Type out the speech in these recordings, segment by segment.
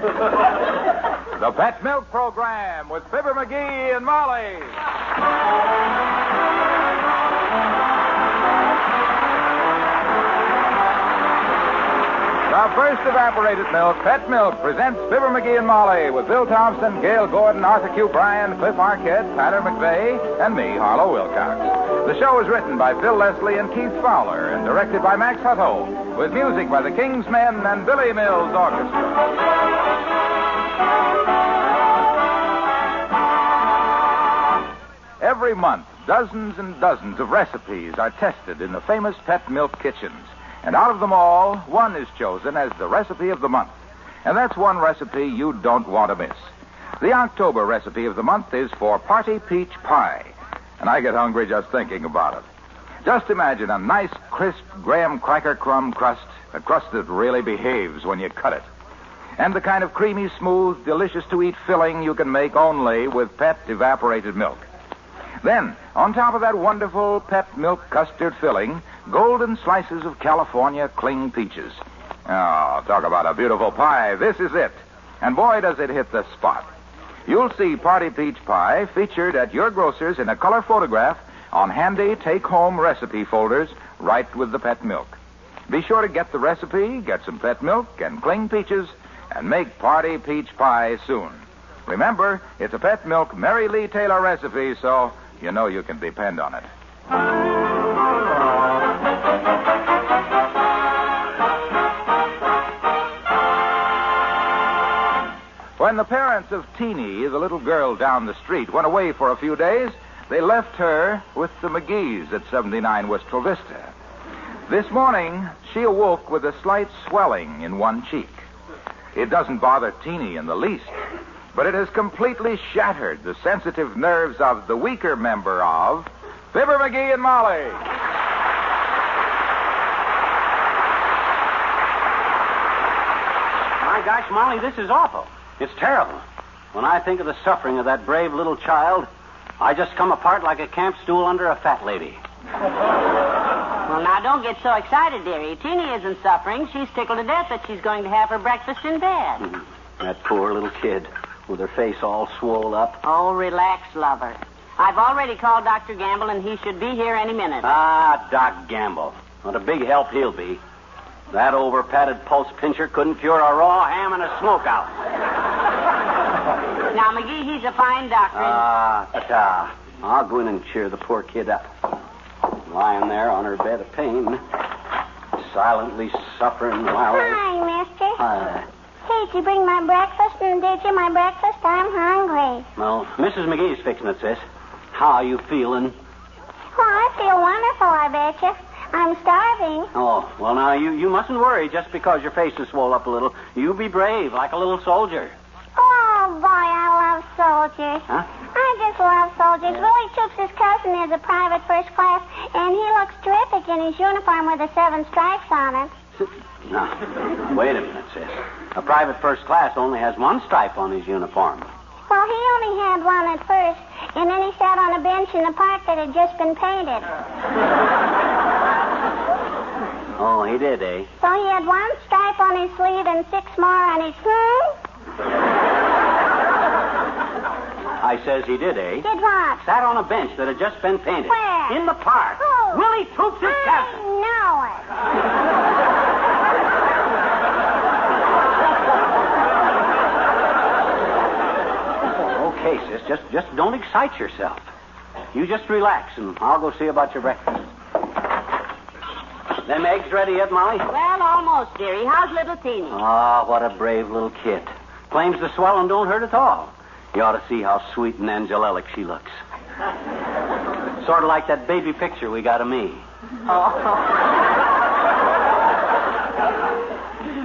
The Pet Milk Program with Fibber McGee and Molly. The first evaporated milk, Pet Milk, presents Fibber McGee and Molly with Bill Thompson, Gail Gordon, Arthur Q. Bryan, Cliff Arquette, Tyler McVeigh, and me, Harlow Wilcox. The show is written by Phil Leslie and Keith Fowler and directed by Max Hutto, with music by the King's Men and Billy Mills Orchestra. Every month, dozens and dozens of recipes are tested in the famous Pet Milk kitchens. And out of them all, one is chosen as the recipe of the month. And that's one recipe you don't want to miss. The October recipe of the month is for Party Peach Pie. And I get hungry just thinking about it. Just imagine a nice, crisp graham cracker crumb crust, a crust that really behaves when you cut it. And the kind of creamy, smooth, delicious-to-eat filling you can make only with Pet evaporated milk. Then, on top of that wonderful Pet Milk custard filling, golden slices of California cling peaches. Oh, talk about a beautiful pie. This is it. And boy, does it hit the spot. You'll see Party Peach Pie featured at your grocer's in a color photograph on handy take-home recipe folders right with the Pet Milk. Be sure to get the recipe, get some Pet Milk and cling peaches, and make Party Peach Pie soon. Remember, it's a Pet Milk Mary Lee Taylor recipe, so you know you can depend on it. When the parents of Teeny, the little girl down the street, went away for a few days, they left her with the McGees at 79 Wistful Vista. This morning, she awoke with a slight swelling in one cheek. It doesn't bother Teeny in the least, but it has completely shattered the sensitive nerves of the weaker member of Fibber McGee and Molly. My gosh, Molly, this is awful. It's terrible. When I think of the suffering of that brave little child, I just come apart like a camp stool under a fat lady. Well, now, don't get so excited, dearie. Teeny isn't suffering. She's tickled to death that she's going to have her breakfast in bed. That poor little kid with her face all swole up. Oh, relax, lover. I've already called Dr. Gamble, and he should be here any minute. Ah, Doc Gamble. What a big help he'll be. That over-padded pulse pincher couldn't cure a raw ham and a smokeout. Now, McGee, he's a fine doctor. Ta-ta. I'll go in and cheer the poor kid up. Lying there on her bed of pain, silently suffering while... Hi, mister. Hi. Hey, did you bring my breakfast? And did you my breakfast? I'm hungry. Well, Mrs. McGee's fixing it, sis. How are you feeling? Oh, I feel wonderful, I betcha. I'm starving. Oh, well, now, you mustn't worry just because your face is swole up a little. You be brave, like a little soldier. Oh, boy, I love soldiers. Huh? I just love soldiers. Willie Chooks' his cousin is a private first class, and he looks terrific in his uniform with the 7 stripes on it. Now, wait a minute, sis. A private first class only has 1 stripe on his uniform. Well, he only had one at first, and then he sat on a bench in the park that had just been painted. Oh, he did, eh? So he had 1 stripe on his sleeve and 6 more on his... I says he did, eh? Did what? Sat on a bench that had just been painted. Where? In the park. Who? Willie Toops' cousin. I know it. Okay, sis, just don't excite yourself. You just relax, and I'll go see about your breakfast. Them eggs ready yet, Molly? Well, almost, dearie. How's little Teeny? Ah, what a brave little kid. Claims the swelling don't hurt at all. You ought to see how sweet and angelic she looks. Sort of like that baby picture we got of me. Oh.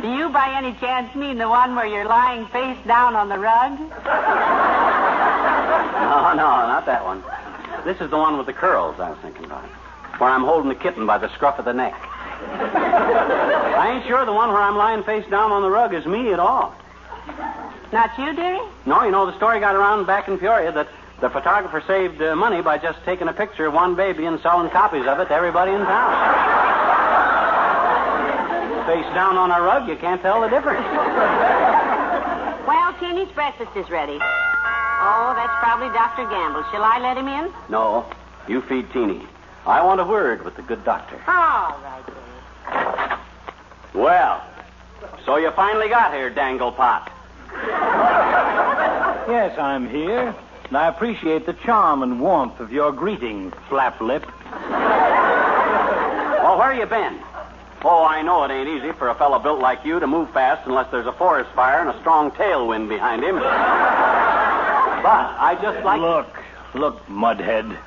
Do you by any chance mean the one where you're lying face down on the rug? No, not that one. This is the one with the curls I was thinking about. Where I'm holding the kitten by the scruff of the neck. I ain't sure the one where I'm lying face down on the rug is me at all. Not you, dearie? No, you know, the story got around back in Peoria that the photographer saved money by just taking a picture of one baby and selling copies of it to everybody in town. Face down on a rug, you can't tell the difference. breakfast is ready. Oh, that's probably Dr. Gamble. Shall I let him in? No, you feed Teeny. I want a word with the good doctor. All right, dearie. Well, so you finally got here, Danglepot. Yes, I'm here. And I appreciate the charm and warmth of your greeting, Flaplip. Well, where you been? Oh, I know it ain't easy for a fellow built like you to move fast unless there's a forest fire and a strong tailwind behind him. But I just like... Look, mudhead.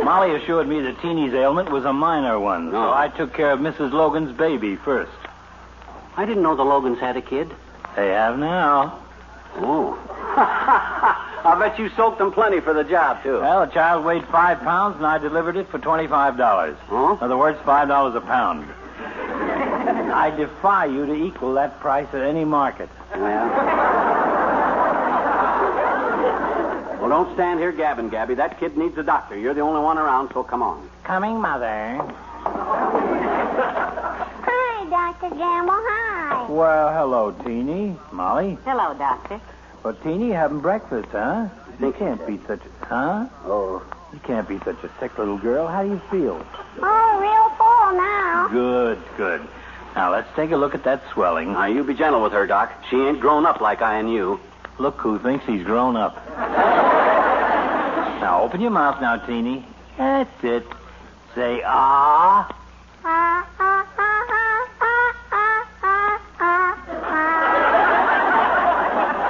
Molly assured me that Teeny's ailment was a minor one, so I took care of Mrs. Logan's baby first. I didn't know the Logans had a kid. They have now. Oh. I bet you soaked them plenty for the job, too. Well, the child weighed 5 pounds, and I delivered it for $25. Huh? In other words, $5 a pound. I defy you to equal that price at any market. Well, don't stand here gabbing, Gabby. That kid needs a doctor. You're the only one around, so come on. Coming, Mother. Hi, Dr. Gamble. Hi. Well, hello, Teeny. Molly. Hello, Doctor. Well, Teeny, you having breakfast, huh? You can't be such a... Huh? Oh. You can't be such a sick little girl. How do you feel? Oh, real full now. Good. Now, let's take a look at that swelling. Now, you be gentle with her, Doc. She ain't grown up like I and you. Look who thinks he's grown up. Now, open your mouth now, Teeny. That's it. Say, ah.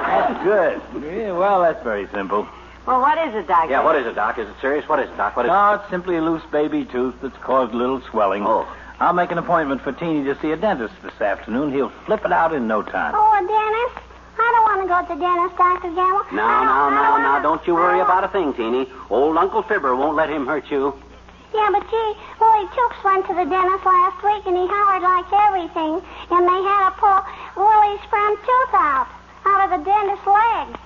That's good. Yeah, well, that's very simple. Well, what is it, Doctor? Yeah, what is it, Doc? Is it serious? What is it, Doc? What is No, it's simply a loose baby tooth that's caused a little swelling. Oh. I'll make an appointment for Teeny to see a dentist this afternoon. He'll flip it out in no time. Oh, a dentist? I don't want to go to the dentist, Dr. Gamble. Now, don't you worry about a thing, Teeny. Old Uncle Fibber won't let him hurt you. Yeah, but gee, Willie Toops went to the dentist last week, and he hollered like everything, and they had to pull Willie's front tooth out of the dentist's leg.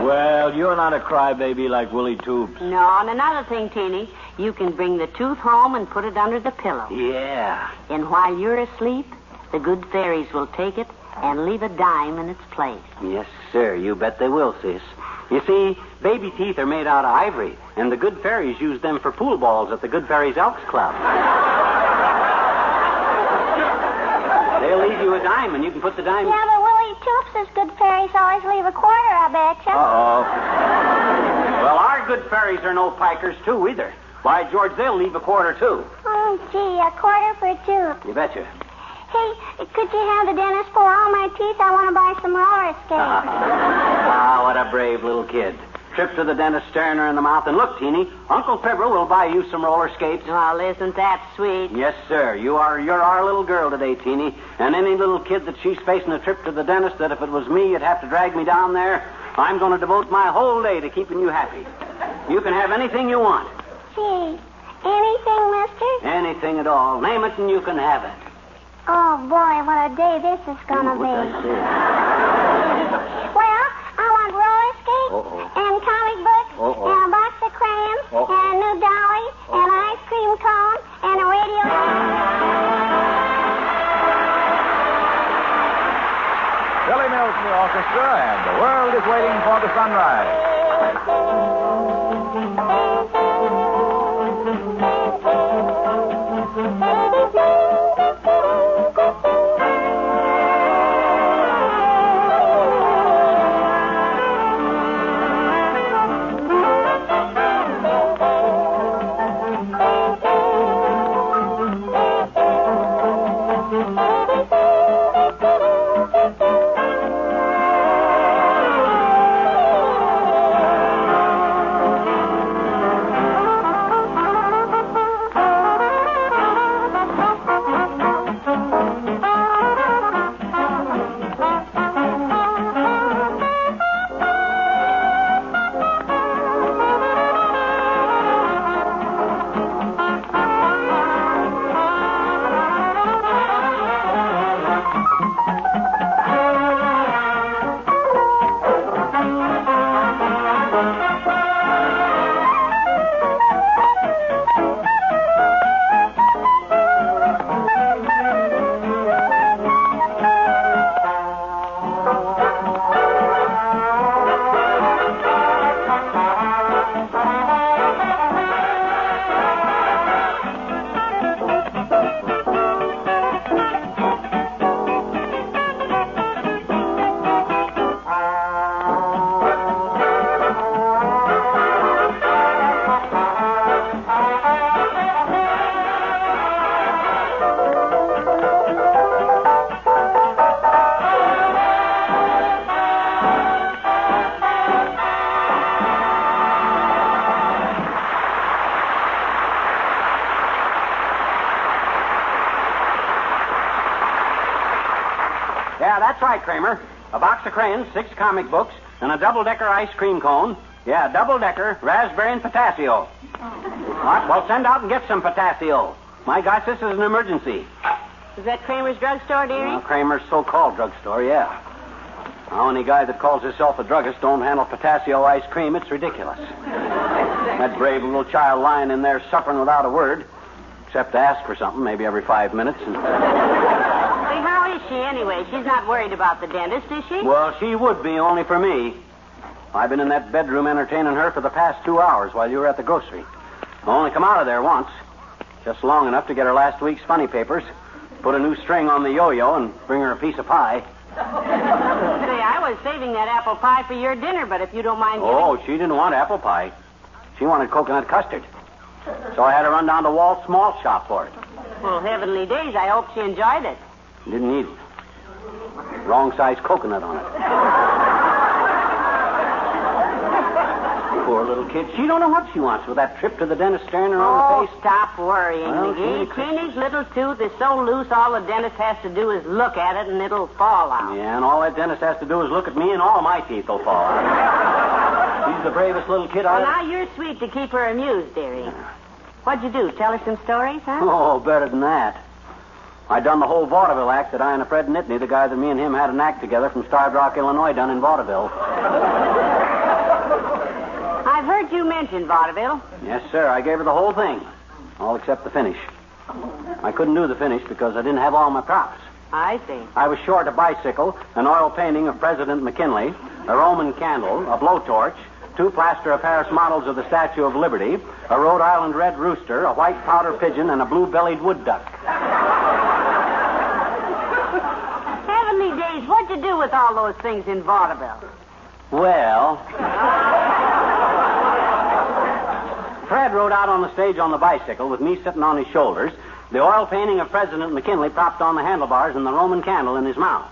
Well, you're not a crybaby like Willie Toops. No, and another thing, Teeny, you can bring the tooth home and put it under the pillow. Yeah. And while you're asleep, the good fairies will take it and leave a dime in its place. Yes, sir. You bet they will, sis. You see, baby teeth are made out of ivory, and the good fairies use them for pool balls at the Good Fairies Elks Club. They'll leave you a dime, and you can put the dime... Yeah, but Willie Toops' good fairies always leave a quarter, I betcha. Uh-oh. Well, our good fairies are no pikers, too, either. By George, they'll leave a quarter, too. Oh, gee, a quarter for a tooth. You betcha. Hey, could you have the dentist pull all my teeth? I want to buy some roller skates. Ah, what a brave little kid. Trip to the dentist, staring her in the mouth. And look, Teeny, Uncle Fibber will buy you some roller skates. Well, isn't that sweet? Yes, sir. You're our little girl today, Teeny. And any little kid that she's facing a trip to the dentist that if it was me, you'd have to drag me down there, I'm going to devote my whole day to keeping you happy. You can have anything you want. Gee, anything, mister? Anything at all. Name it and you can have it. Oh, boy, what a day this is going to be. What's that? Well, I want roller skates and comic books and a box of crayons and a new dolly and an ice cream cone and a radio. Billy Mills in the orchestra, and the world is waiting for the sunrise. Yeah, that's right, Kramer. A box of crayons, 6 comic books, and a double-decker ice cream cone. Yeah, double-decker, raspberry and potassio. What? Well, send out and get some potassio. My gosh, this is an emergency. Is that Kramer's drugstore, dearie? Well, Kramer's so-called drugstore, yeah. Now, any guy that calls himself a druggist don't handle potassio ice cream. It's ridiculous. That brave little child lying in there suffering without a word, except to ask for something maybe every 5 minutes. And... Say, how is she anyway? She's not worried about the dentist, is she? Well, she would be, only for me. I've been in that bedroom entertaining her for the past 2 hours while you were at the grocery. I only come out of there once, just long enough to get her last week's funny papers, put a new string on the yo-yo, and bring her a piece of pie. Say, I was saving that apple pie for your dinner, but if you don't mind giving... Oh, she didn't want apple pie. She wanted coconut custard. So I had to run down to Walt's Malt Shop for it. Well, heavenly days, I hope she enjoyed it. Didn't eat it. Wrong size coconut on it. Poor little kid. She don't know what she wants with that trip to the dentist staring her on the face. Stop worrying, Well, McGee. she- Teeny's little tooth is so loose, all the dentist has to do is look at it, and it'll fall out. Yeah, and all that dentist has to do is look at me, and all my teeth will fall out. She's the bravest little kid Well, I... now you're sweet to keep her amused, dearie. What'd you do? Tell her some stories, huh? Oh, better than that. I done the whole vaudeville act that I and Fred Nittany, the guy that me and him had an act together from Starved Rock, Illinois, done in vaudeville. I've heard you mention vaudeville. Yes, sir. I gave her the whole thing, all except the finish. I couldn't do the finish because I didn't have all my props. I see. I was short a bicycle, an oil painting of President McKinley, a Roman candle, a blowtorch, 2 plaster of Paris models of the Statue of Liberty, a Rhode Island red rooster, a white powder pigeon, and a blue-bellied wood duck. Heavenly days, what'd you do with all those things in vaudeville? Well... Fred rode out on the stage on the bicycle with me sitting on his shoulders, the oil painting of President McKinley propped on the handlebars, and the Roman candle in his mouth.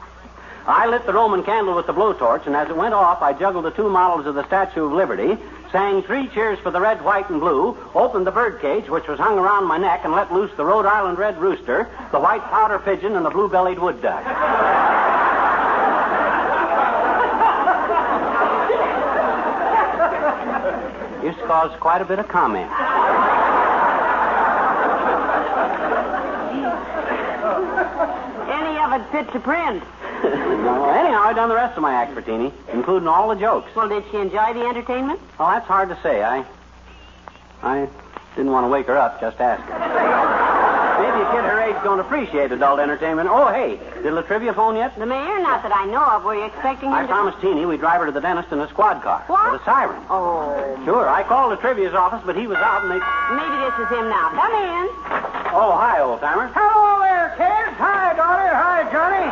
I lit the Roman candle with the blowtorch, and as it went off, I juggled the 2 models of the Statue of Liberty, sang 3 cheers for the red, white, and blue, opened the birdcage, which was hung around my neck, and let loose the Rhode Island red rooster, the white powder pigeon, and the blue-bellied wood duck. This caused quite a bit of comment. Any of it fit to print. Well, anyhow, I done the rest of my act for Teeny, including all the jokes. Well, did she enjoy the entertainment? Well, that's hard to say. I didn't want to wake her up, just ask her. Maybe a kid her age don't appreciate adult entertainment. Oh, hey, did La Trivia phone yet? The mayor? Not that I know of. Were you expecting him I promised Teeny we'd drive her to the dentist in a squad car. What? With a siren. Oh. Sure, I called La Trivia's office, but he was out and they... Maybe this is him now. Come in. Oh, hi, old-timer. Hello there, kids. Hi, daughter. Hi, Johnny.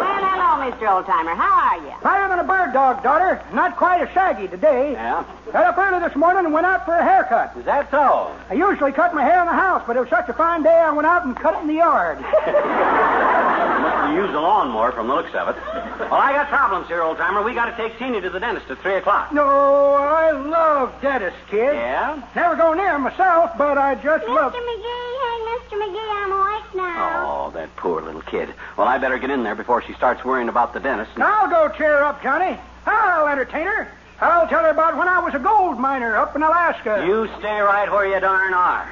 Well, hello, Mr. Oldtimer. How are you? Better than a bird dog, daughter. Not quite as shaggy today. Yeah? Got up early this morning and went out for a haircut. Is that so? I usually cut my hair in the house, but it was such a fine day I went out and cut it in the yard. Must have used a lawnmower from the looks of it. Well, I got problems here, old-timer. We got to take Teeny to the dentist at 3 o'clock. No, I love dentists, kid. Yeah? Never go near 'em myself, but I just love... Mr. McGee, hey, Mr. McGee, I'm awake now. Oh, that poor little kid. Well, I better get in there before she starts worrying about the dentist. I'll go cheer her up, Johnny. I'll entertain her. I'll tell her about when I was a gold miner up in Alaska. You stay right where you darn are.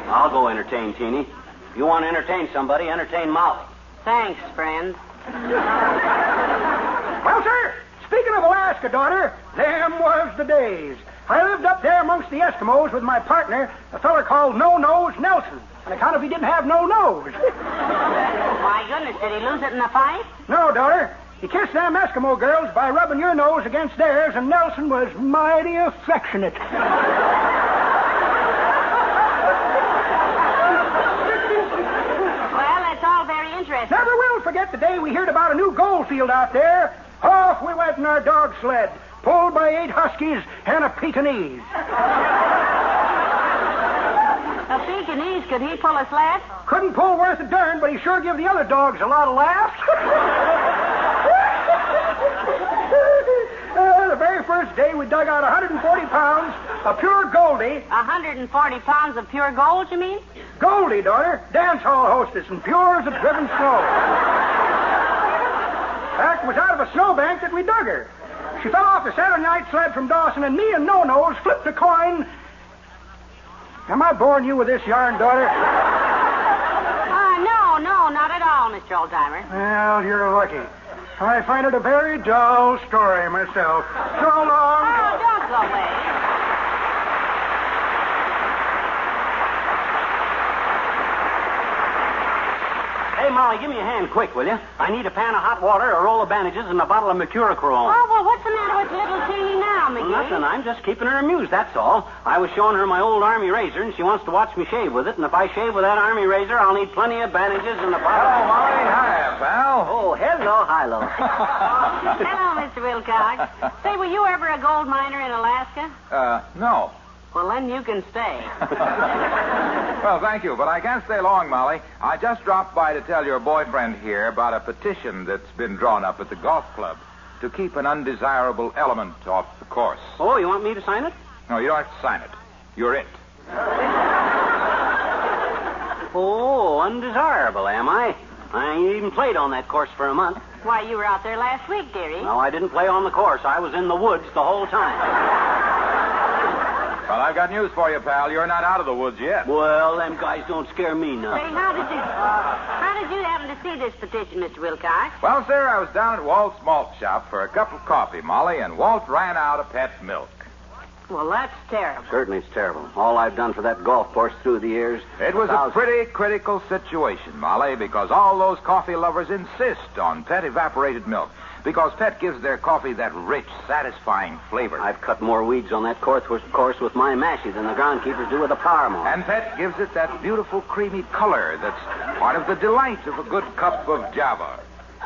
I'll go entertain Teeny. If you want to entertain somebody, entertain Molly. Thanks, friend. Well, sir, speaking of Alaska, daughter, them was the days. I lived up there amongst the Eskimos with my partner, a feller called No-Nose Nelson, on account of he didn't have no nose. My goodness, did he lose it in the fight? No, daughter. He kissed them Eskimo girls by rubbing your nose against theirs, and Nelson was mighty affectionate. Well, that's all very interesting. Never will forget the day we heard about a new gold field out there. Off we went in our dog sled, pulled by 8 huskies and a Pekingese. A Pekingese, could he pull a sled? Couldn't pull worth a darn, but he sure give the other dogs a lot of laughs. The very first day we dug out 140 pounds of pure Goldie. 140 pounds of pure gold, you mean? Goldie, daughter, dance hall hostess, and pure as a driven snow. Fact, it was out of a snowbank that we dug her. She fell off the Saturday night sled from Dawson, and me and No-Nose flipped a coin. Am I boring you with this yarn, daughter? No, not at all, Mr. Oldtimer. Well, you're lucky. I find it a very dull story myself. So long. Oh, don't go away. Hey, Molly, give me a hand quick, will you? I need a pan of hot water, a roll of bandages, and a bottle of mercurochrome. Oh, well, what's the matter with little Teeny now, McGee? Nothing. I'm just keeping her amused, that's all. I was showing her my old army razor, and she wants to watch me shave with it. And if I shave with that army razor, I'll need plenty of bandages and a bottle. Hello, Molly. Hi, pal. Oh, hello, Hilo. Hello, Mr. Wilcox. Say, were you ever a gold miner in Alaska? No. Well, then you can stay. Well, thank you, but I can't stay long, Molly. I just dropped by to tell your boyfriend here about a petition that's been drawn up at the golf club to keep an undesirable element off the course. Oh, you want me to sign it? No, you don't have to sign it. You're it. Oh, undesirable, am I? I ain't even played on that course for a month. Why, you were out there last week, dearie. No, I didn't play on the course. I was in the woods the whole time. Well, I've got news for you, pal. You're not out of the woods yet. Well, them guys don't scare me none. Say, how did you happen to see this petition, Mr. Wilcox? Well, sir, I was down at Walt's malt shop for a cup of coffee, Molly, and Walt ran out of pet milk. Well, that's terrible. Certainly it's terrible. All I've done for that golf course through the years. It was a pretty critical situation, Molly, because all those coffee lovers insist on pet evaporated milk. Because Pet gives their coffee that rich, satisfying flavor. I've cut more weeds on that course with my mashie than the groundkeepers do with a power mower. And Pet gives it that beautiful, creamy color that's part of the delight of a good cup of Java.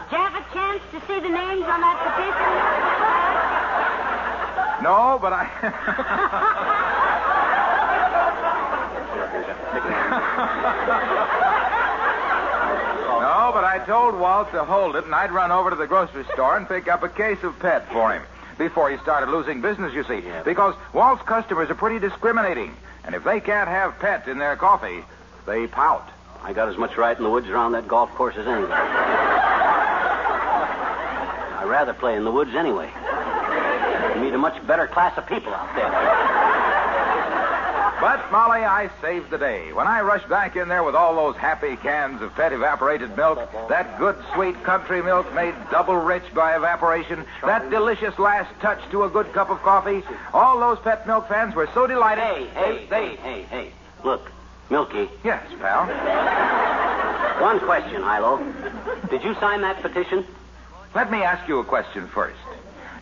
Did you have a chance to see the names on that petition? No, but I... No, but I told Walt to hold it, and I'd run over to the grocery store and pick up a case of Pet for him. Before he started losing business, you see. Yeah. Because Walt's customers are pretty discriminating. And if they can't have Pet in their coffee, they pout. I got as much right in the woods around that golf course as anything. I'd rather play in the woods anyway. You meet a much better class of people out there. But, Molly, I saved the day. When I rushed back in there with all those happy cans of Pet evaporated milk, that good, sweet country milk made double rich by evaporation, that delicious last touch to a good cup of coffee, all those Pet milk fans were so delighted. Hey. Look, Milky. Yes, pal. One question, Hilo. Did you sign that petition? Let me ask you a question first.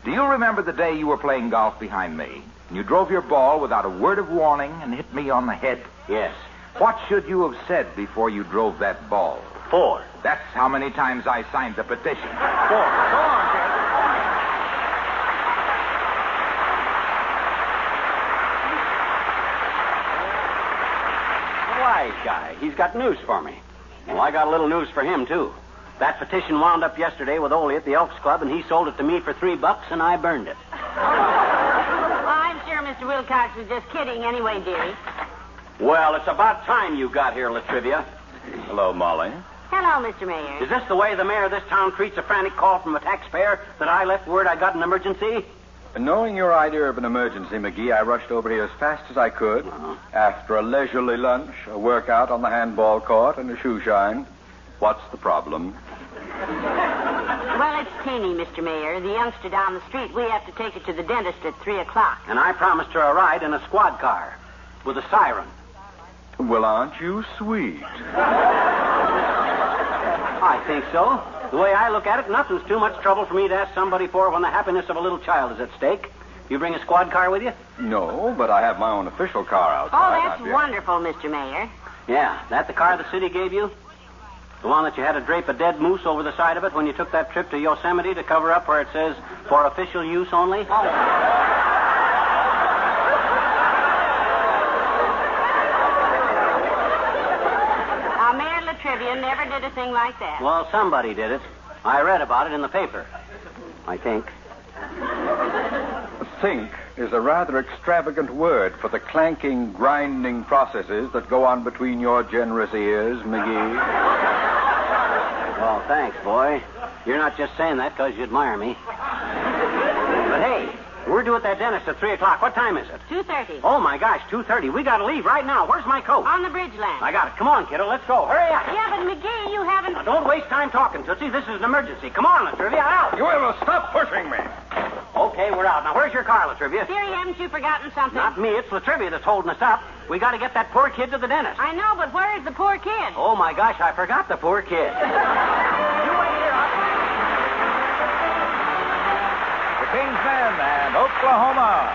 Do you remember the day you were playing golf behind me? You drove your ball without a word of warning and hit me on the head? Yes. What should you have said before you drove that ball? 4. That's how many times I signed the petition. 4. Go on, kid. A wise guy. He's got news for me. Well, I got a little news for him, too. That petition wound up yesterday with Ole at the Elks Club, and he sold it to me for $3, and I burned it. Mr. Wilcox was just kidding anyway, dearie. Well, it's about time you got here, Latrivia. Hello, Molly. Hello, Mr. Mayor. Is this the way the mayor of this town treats a frantic call from a taxpayer that I left word I got an emergency? Knowing your idea of an emergency, McGee, I rushed over here as fast as I could. After a leisurely lunch, a workout on the handball court, and a shoe shine. What's the problem? Well, it's Teeny, Mr. Mayor. The youngster down the street. We have to take her to the dentist at 3 o'clock. And I promised her a ride in a squad car with a siren. Well, aren't you sweet? I think so. The way I look at it, nothing's too much trouble for me to ask somebody for when the happiness of a little child is at stake. You bring a squad car with you? No, but I have my own official car outside. Oh, that's wonderful, Mr. Mayor. Yeah, that the car the city gave you? The one that you had to drape a dead moose over the side of it when you took that trip to Yosemite to cover up where it says, for official use only? Oh. Mayor Latrivia never did a thing like that. Well, somebody did it. I read about it in the paper, I think. Think is a rather extravagant word for the clanking, grinding processes that go on between your generous ears, McGee. Well, thanks, boy. You're not just saying that because you admire me. But hey, we're due at that dentist at 3 o'clock. What time is it? 2:30. Oh, my gosh, 2:30. We got to leave right now. Where's my coat? On the bridge lamp. I got it. Come on, kiddo. Let's go. Hurry up. Yeah, but McGee, you haven't... Now, don't waste time talking, Tootsie. This is an emergency. Come on, Latrivia. Out. You will stop pushing me. Okay, we're out. Now, where's your car, Latrivia? Dearie, haven't you forgotten something? Not me. It's Latrivia that's holding us up. We got to get that poor kid to the dentist. I know, but where is the poor kid? Oh, my gosh, I forgot the poor kid. You wait here. The King's Men and Oklahoma.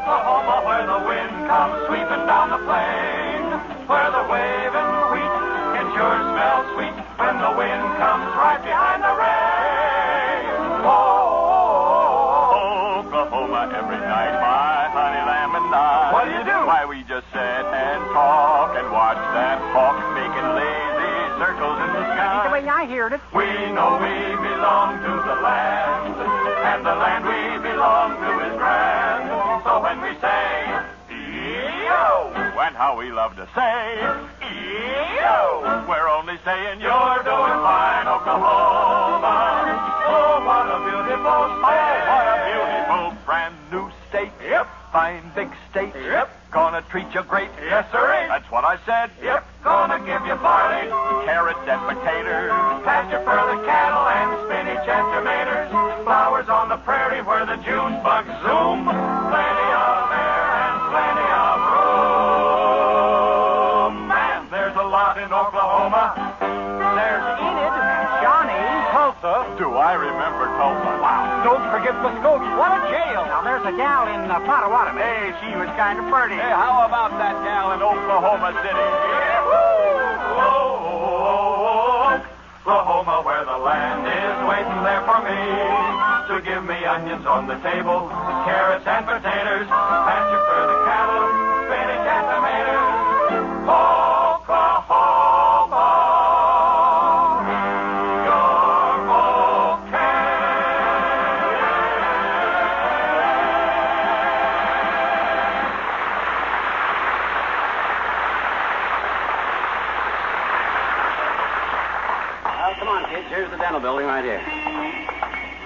Oklahoma, where the wind comes sweeping down the plain, where the waving wheat can sure smell sweet when the wind comes right behind the rain. Oklahoma, every night, my honey lamb and I. What do you do? Why, we just sit and talk and watch that hawk making lazy circles in the sky. The way I heard it. We know we belong to the land, and the land we belong to is grand. So when we say, E-O, And how we love to say, E-O, we're only saying you're doing fine, Oklahoma. Oh, what a beautiful state. What a beautiful brand new state. Yep. Fine big state. Yep. Gonna treat you great. Yes, sirree. That's what I said. Yep. Gonna give you barley, Carrots and potatoes. pasture for the cattle, and spinach and tomatoes. Flowers on the prairie where the June bugs zoom. Plenty of air and plenty of room. And there's a lot in Oklahoma. There's Enid, Johnny, Tulsa. Do I remember Tulsa? Wow. Don't forget Muskogee. What a jail. Now, there's a gal in Potawatomi. Hey, she was kind of pretty. Hey, how about that gal in Oklahoma City? Oklahoma, where the land is waiting there for me to give me onions on the table, carrots and potatoes, pasture for the cattle, spinach and tomatoes. Oklahoma, you're okay. Well, come on, kids. Here's the dental building right here.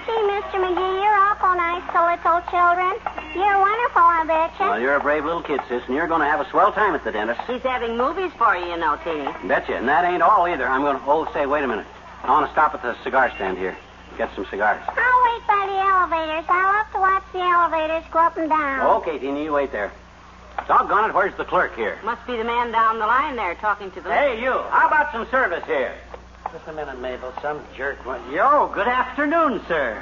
Gee, Mr. McGee, you're awful nice to little children. You're wonderful, I betcha. Well, you're a brave little kid, sis, and you're going to have a swell time at the dentist. He's having movies for you, you know, Teeny. Betcha. And that ain't all either. I'm going to... Oh, say, wait a minute. I want to stop at the cigar stand here. Get some cigars. I'll wait by the elevators. I love to watch the elevators go up and down. Okay, Teeny, you wait there. Doggone it, where's the clerk here? Must be the man down the line there talking to the... Hey, you. How about some service here? Just a minute, Mabel. Some jerk went... Yo, good afternoon, sir.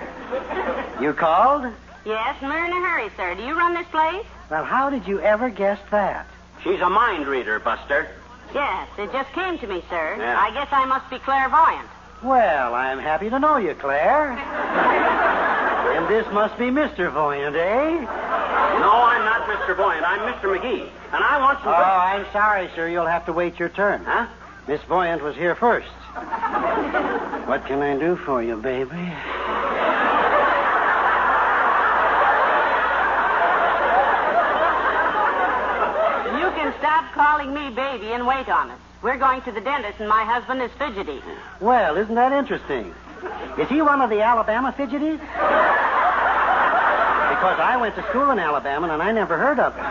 You called? Yes, and we're in a hurry, sir. Do you run this place? Well, how did you ever guess that? She's a mind reader, Buster. Yes, it just came to me, sir. Yeah. I guess I must be clairvoyant. Well, I'm happy to know you, Claire. And this must be Mr. Voyant, eh? No, I'm not Mr. Voyant. I'm Mr. McGee. And I want some... Oh, I'm sorry, sir. You'll have to wait your turn. Huh? Miss Voyant was here first. What can I do for you, baby? You can stop calling me baby and wait on us. We're going to the dentist, and my husband is fidgety. Well, isn't that interesting? Is he one of the Alabama fidgeties? Because I went to school in Alabama, and I never heard of him.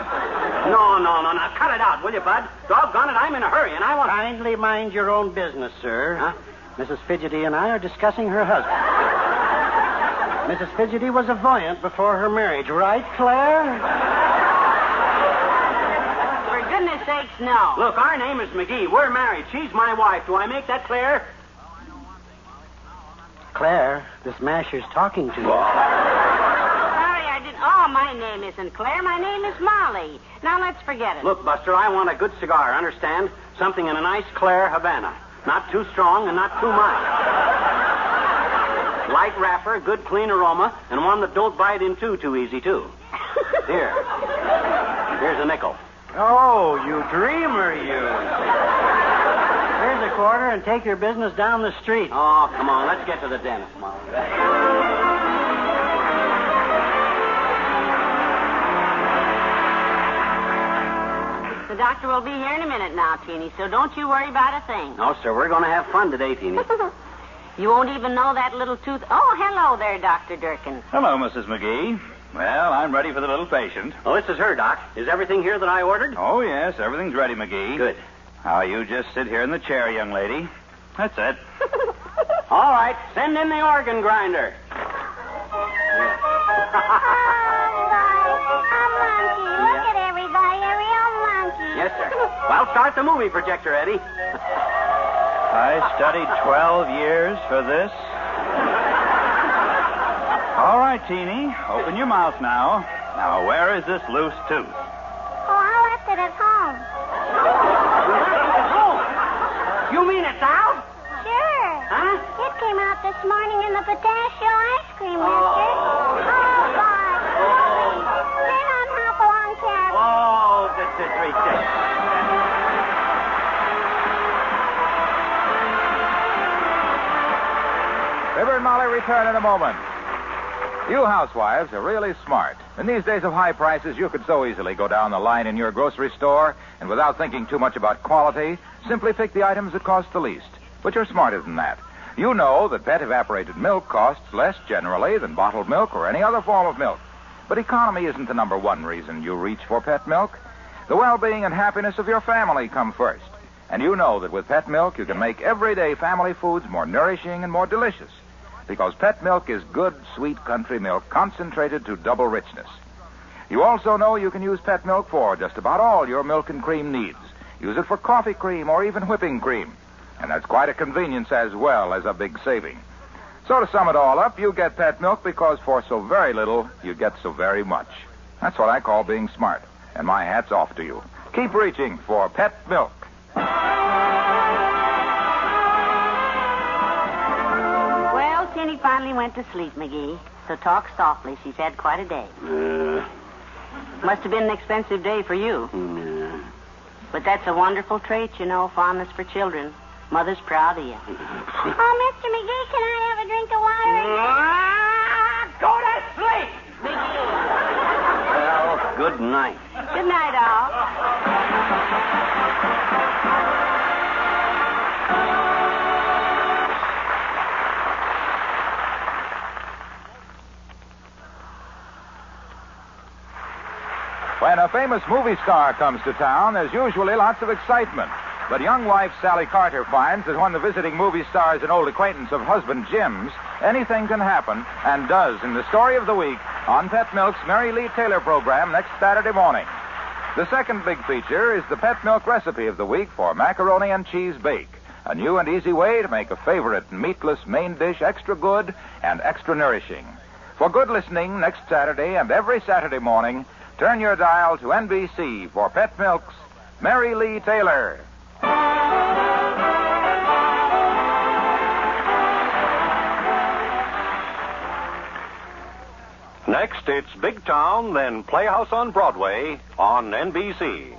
No. Now, cut it out, will you, Bud? Doggone it, I'm in a hurry, and I want... Kindly mind your own business, sir. Huh? Mrs. Fidgety and I are discussing her husband. Mrs. Fidgety was a voyant before her marriage, right, Claire? For goodness sakes, no. Look, our name is McGee. We're married. She's my wife. Do I make that clear? Claire, this masher's talking to you. Sorry, I didn't... Oh, my name isn't Claire. My name is Molly. Now, let's forget it. Look, Buster, I want a good cigar, understand? Something in a nice Claire Havana. Not too strong and not too mild. Light wrapper, good clean aroma, and one that don't bite in too easy, too. Here. Here's a nickel. Oh, you dreamer, you. Here's a quarter and take your business down the street. Oh, come on. Let's get to the dentist, Molly. The The doctor will be here in a minute now, Teeny, so don't you worry about a thing. No, sir, we're going to have fun today, Teeny. You won't even know that little tooth. Oh, hello there, Dr. Durkin. Hello, Mrs. McGee. Well, I'm ready for the little patient. Oh, this is her, Doc. Is everything here that I ordered? Oh, yes, everything's ready, McGee. Good. Now, you just sit here in the chair, young lady. That's it. All right, send in the organ grinder. A monkey. Look at everybody, a real monkey. Yes, sir. Well, start the movie projector, Eddie. I studied 12 years for this. All right, Teeny, open your mouth now. Now, where is this loose tooth? Oh, I left it at home. You mean it's out? Sure. Huh? It came out this morning in the pistachio ice cream, mister. Oh, God. Sit on Hopalong Cabin. Oh, this is ridiculous. Fibber and Molly return in a moment. You housewives are really smart. In these days of high prices, you could so easily go down the line in your grocery store and without thinking too much about quality, simply pick the items that cost the least. But you're smarter than that. You know that pet evaporated milk costs less generally than bottled milk or any other form of milk. But economy isn't the number one reason you reach for pet milk. The well-being and happiness of your family come first. And you know that with pet milk, you can make everyday family foods more nourishing and more delicious. Because pet milk is good, sweet country milk concentrated to double richness. You also know you can use pet milk for just about all your milk and cream needs. Use it for coffee cream or even whipping cream. And that's quite a convenience as well as a big saving. So to sum it all up, you get pet milk because for so very little, you get so very much. That's what I call being smart. And my hat's off to you. Keep reaching for pet milk. Teeny finally went to sleep, McGee. So talk softly. She's had quite a day. Must have been an expensive day for you. But that's a wonderful trait, you know, fondness for children. Mother's proud of you. Oh, Mr. McGee, can I have a drink of water? Go to sleep! Well, good night. Good night, all. When a famous movie star comes to town, there's usually lots of excitement. But young wife Sally Carter finds that when the visiting movie star is an old acquaintance of husband Jim's, anything can happen, and does in the story of the week on Pet Milk's Mary Lee Taylor program next Saturday morning. The second big feature is the Pet Milk recipe of the week for macaroni and cheese bake, a new and easy way to make a favorite meatless main dish extra good and extra nourishing. For good listening next Saturday and every Saturday morning, turn your dial to NBC for Pet Milk's Mary Lee Taylor. Next, it's Big Town, then Playhouse on Broadway on NBC.